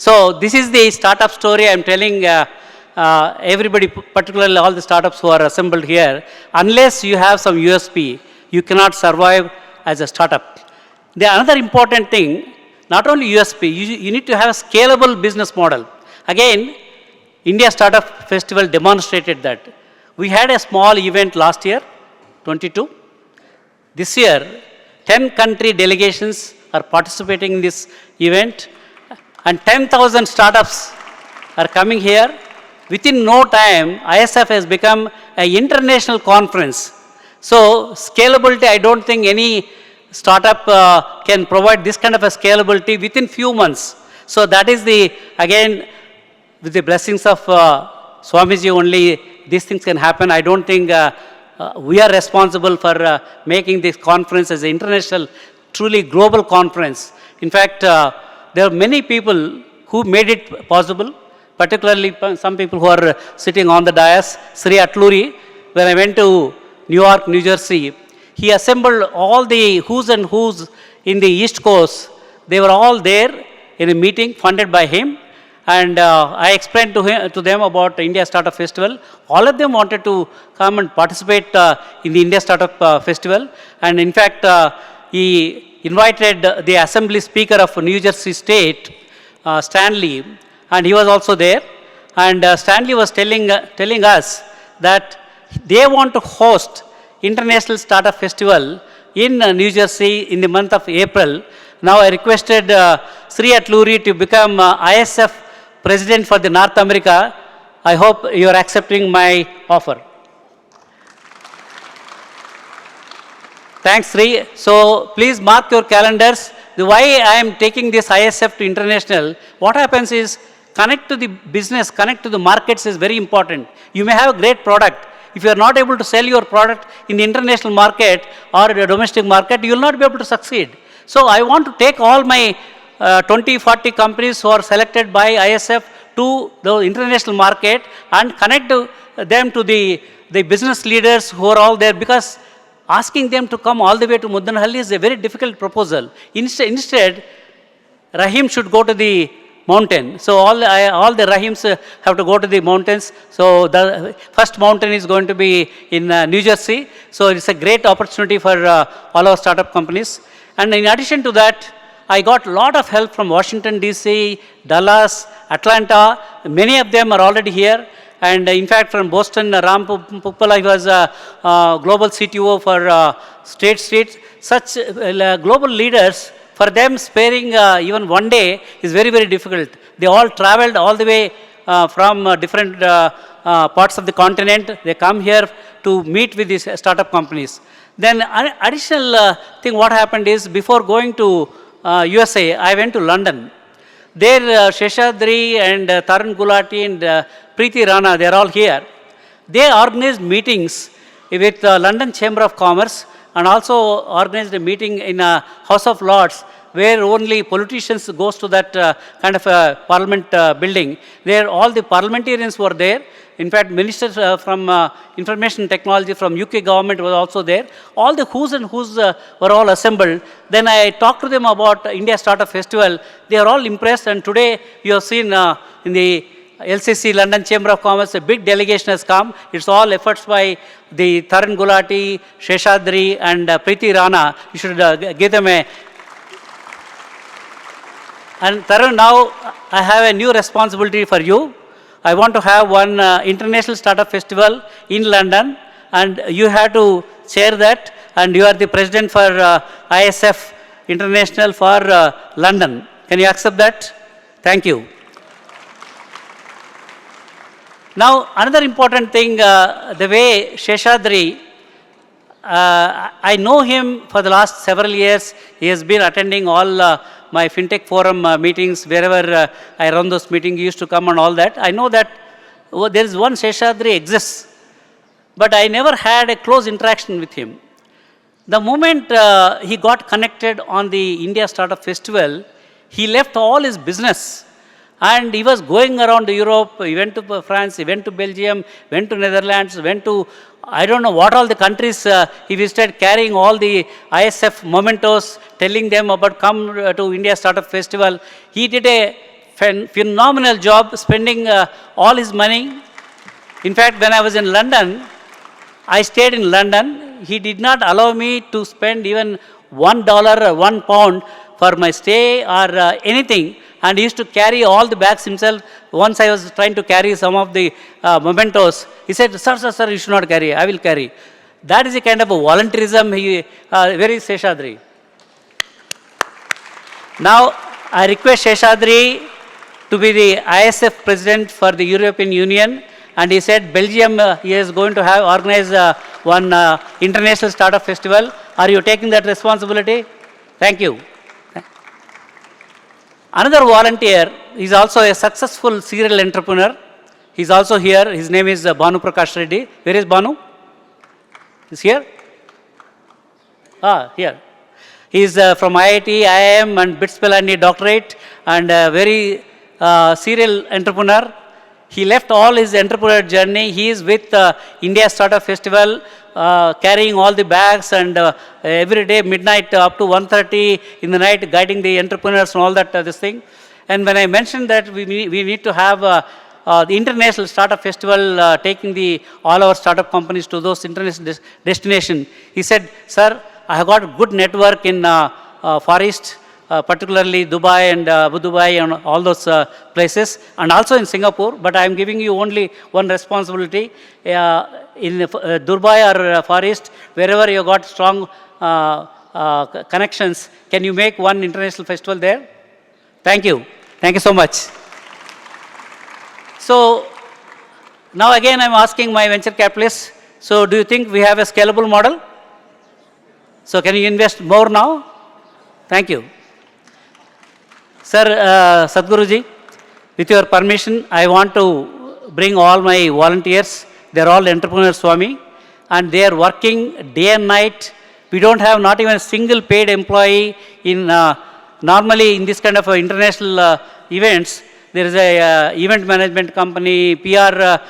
So this is the startup story I am telling everybody, particularly all the startups who are assembled here. Unless you have some USP, you cannot survive as a startup. The another important thing, not only USP, you need to have a scalable business model. Again, India Startup Festival demonstrated that. We had a small event last year, 22. This year, 10 country delegations are participating in this event, and 10,000 startups are coming here. Within no time, ISF has become an international conference. So scalability, I don't think any startup can provide this kind of a scalability within few months. So that is the, again, with the blessings of Swamiji only, these things can happen. I don't think we are responsible for making this conference as an international, truly global conference. In fact, there are many people who made it possible, particularly some people who are sitting on the dais. Sri Atluri, when I went to New York, New Jersey, he assembled all the who's and who's in the East Coast. They were all there in a meeting funded by him. And I explained to them about the India Startup Festival. All of them wanted to come and participate in the India Startup Festival. And in fact, he invited the Assembly Speaker of New Jersey State, Stanley, and he was also there. And Stanley was telling us that they want to host International Startup Festival in New Jersey in the month of April. Now I requested Sri Atluri to become ISF President for the North America. I hope you are accepting my offer. Thanks, Sri. So please mark your calendars. The why I am taking this ISF to international, what happens is connect to the business, connect to the markets is very important. You may have a great product. If you are not able to sell your product in the international market or the domestic market, you will not be able to succeed. So I want to take all my 20, 40 companies who are selected by ISF to the international market and connect them to the business leaders who are all there, because asking them to come all the way to Mudanahalli is a very difficult proposal. Instead, Rahim should go to the mountain. So all the Rahims have to go to the mountains. So the first mountain is going to be in New Jersey. So it's a great opportunity for all our startup companies. And in addition to that, I got a lot of help from Washington, D.C., Dallas, Atlanta. Many of them are already here. And in fact, from Boston, Ram Puppala, he was global CTO for State Street. Such global leaders, for them sparing even one day is very, very difficult. They all traveled all the way from different parts of the continent. They come here to meet with these startup companies. Then additional thing what happened is, before going to USA, I went to London. There Sheshadri and Tarun Gulati and Preeti Rana, they are all here. They organized meetings with London Chamber of Commerce, and also organized a meeting in House of Lords, where only politicians goes to that kind of a parliament building. There all the parliamentarians were there. In fact, ministers from information technology from UK government was also there. All the who's and who's were all assembled. Then I talked to them about India Startup Festival. They are all impressed, and today you have seen in the LCC, London Chamber of Commerce, a big delegation has come. It's all efforts by the Tarun Gulati, Sheshadri and Preeti Rana. You should give them a... And Tarun, now I have a new responsibility for you. I want to have one international startup festival in London, and you have to chair that, and you are the president for ISF International for London. Can you accept that? Thank you. Now, another important thing, the way Sheshadri, I know him for the last several years. He has been attending all my FinTech Forum meetings. Wherever I run those meetings, he used to come and all that. I know that there is one Sheshadri exists, but I never had a close interaction with him. The moment he got connected on the India Startup Festival, he left all his business. And he was going around Europe. He went to France, he went to Belgium, went to Netherlands, went to, I don't know what all the countries he visited, carrying all the ISF mementos, telling them about come to India Startup Festival. He did a phenomenal job, spending all his money. In fact, when I was in London, I stayed in London. He did not allow me to spend even $1 or £1 for my stay or anything. And he used to carry all the bags himself. Once I was trying to carry some of the mementos. He said, sir, you should not carry. I will carry. That is a kind of a volunteerism. Very Seshadri. Now, I request Seshadri to be the ISF president for the European Union. And he said Belgium, he is going to organize one international startup festival. Are you taking that responsibility? Thank you. Another volunteer is also a successful serial entrepreneur. He's also here. His name is Banu Prakash Reddy. Where is Banu? He's here? Here. He is from IIT, IIM and BITS Pilani doctorate and very serial entrepreneur. He left all his entrepreneur journey. He is with India Startup Festival, carrying all the bags and every day midnight up to 1:30 in the night, guiding the entrepreneurs and all that this thing. And when I mentioned that we need to have the International Startup Festival, taking all our startup companies to those international destinations, he said, sir, I have got a good network in Far East, particularly Dubai and Abu Dhabi and all those places, and also in Singapore, but I am giving you only one responsibility. In Dubai or Far East, wherever you got strong connections, can you make one international festival there? Thank you. Thank you so much. So, now again I am asking my venture capitalists, so do you think we have a scalable model? So, can you invest more now? Thank you. Sir, Sadhguruji, with your permission, I want to bring all my volunteers. They are all entrepreneurs, Swami, and they are working day and night. We don't have not even a single paid employee in, normally in this kind of international events, there is a event management company, PR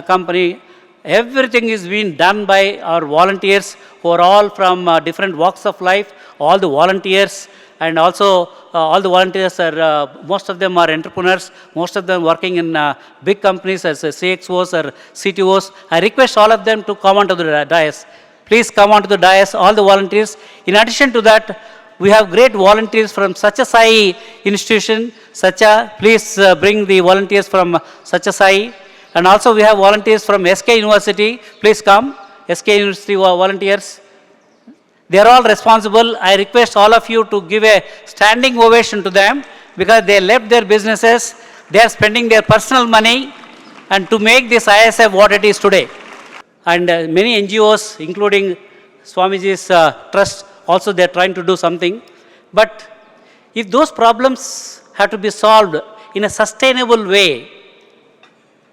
company. Everything is being done by our volunteers who are all from different walks of life, all the volunteers. And also, all the volunteers are, most of them are entrepreneurs, most of them working in big companies as CXOs or CTOs. I request all of them to come onto the dais. Please come onto the dais, all the volunteers. In addition to that, we have great volunteers from Satyasai institution. Satya, please bring the volunteers from Satyasai. And also we have volunteers from SK University. Please come, SK University volunteers. They are all responsible. I request all of you to give a standing ovation to them because they left their businesses, they are spending their personal money and to make this ISF what it is today. And many NGOs, including Swamiji's trust, also they are trying to do something. But if those problems have to be solved in a sustainable way,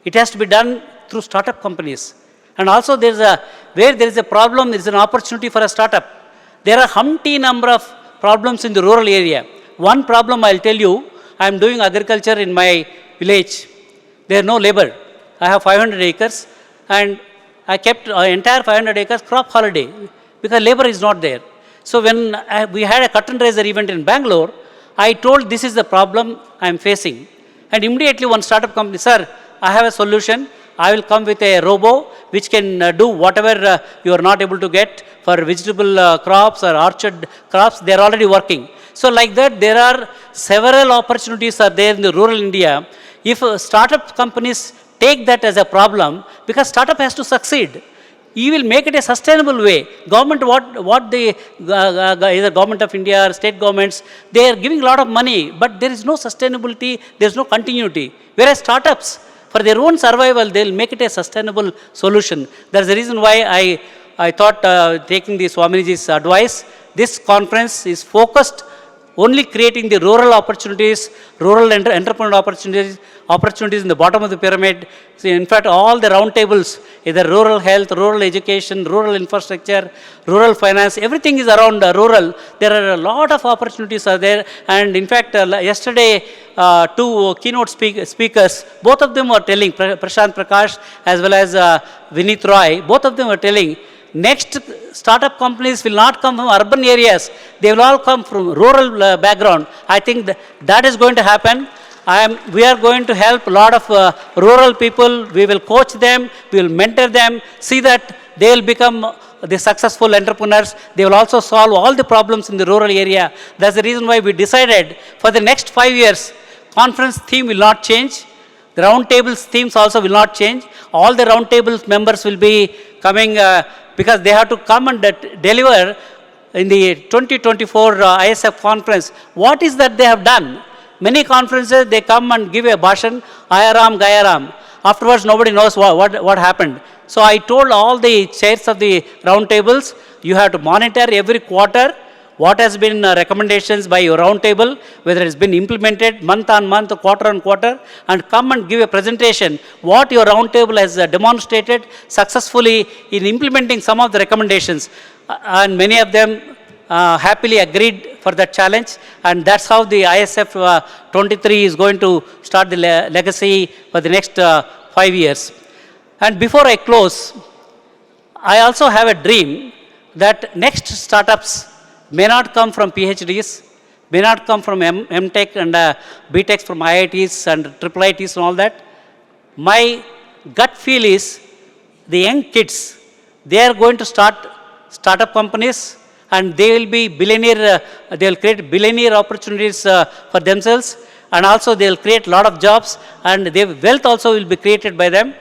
it has to be done through startup companies. And also where there is a problem, there is an opportunity for a startup. There are humpty number of problems in the rural area. One problem I will tell you, I am doing agriculture in my village. There is no labor. I have 500 acres and I kept entire 500 acres crop holiday because labor is not there. So when we had a curtain raiser event in Bangalore, I told this is the problem I am facing. And immediately one startup company, sir, I have a solution. I will come with a robo which can do whatever you are not able to get for vegetable crops or orchard crops. They are already working. So like that, there are several opportunities are there in the rural India. If startup companies take that as a problem, because startup has to succeed, you will make it a sustainable way. Government, either government of India or state governments, they are giving a lot of money, but there is no sustainability, there is no continuity. Whereas startups, for their own survival, they will make it a sustainable solution. That's the reason why I thought taking the Swamiji's advice, this conference is focused only creating the rural opportunities, rural entrepreneur opportunities in the bottom of the pyramid. So in fact, all the round tables, either rural health, rural education, rural infrastructure, rural finance, everything is around rural. There are a lot of opportunities are there. And in fact, yesterday, two keynote speakers, both of them were telling, Prashant Prakash as well as Vineet Roy, both of them were telling, next startup companies will not come from urban areas. They will all come from rural background. I think that is going to happen. We are going to help a lot of rural people. We will coach them, we will mentor them, see that they will become the successful entrepreneurs. They will also solve all the problems in the rural area. That's the reason why we decided for the next 5 years, conference theme will not change. The roundtables themes also will not change. All the roundtables members will be coming because they have to come and deliver in the 2024 ISF conference. What is that they have done? Many conferences, they come and give a bhashan, Ayaram, Gayaram. Afterwards, nobody knows what happened. So I told all the chairs of the roundtables, you have to monitor every quarter what has been recommendations by your roundtable, whether it's been implemented month on month, quarter on quarter, and come and give a presentation what your roundtable has demonstrated successfully in implementing some of the recommendations. And many of them happily agreed for that challenge, and that's how the ISF 23 is going to start the legacy for the next 5 years. And before I close, I also have a dream that next startups may not come from PhDs, may not come from MTech and BTechs from IITs and IIITs and all that. My gut feel is the young kids, they are going to start startup companies, and they will be billionaire, they will create billionaire opportunities for themselves, and also they will create a lot of jobs, and their wealth also will be created by them.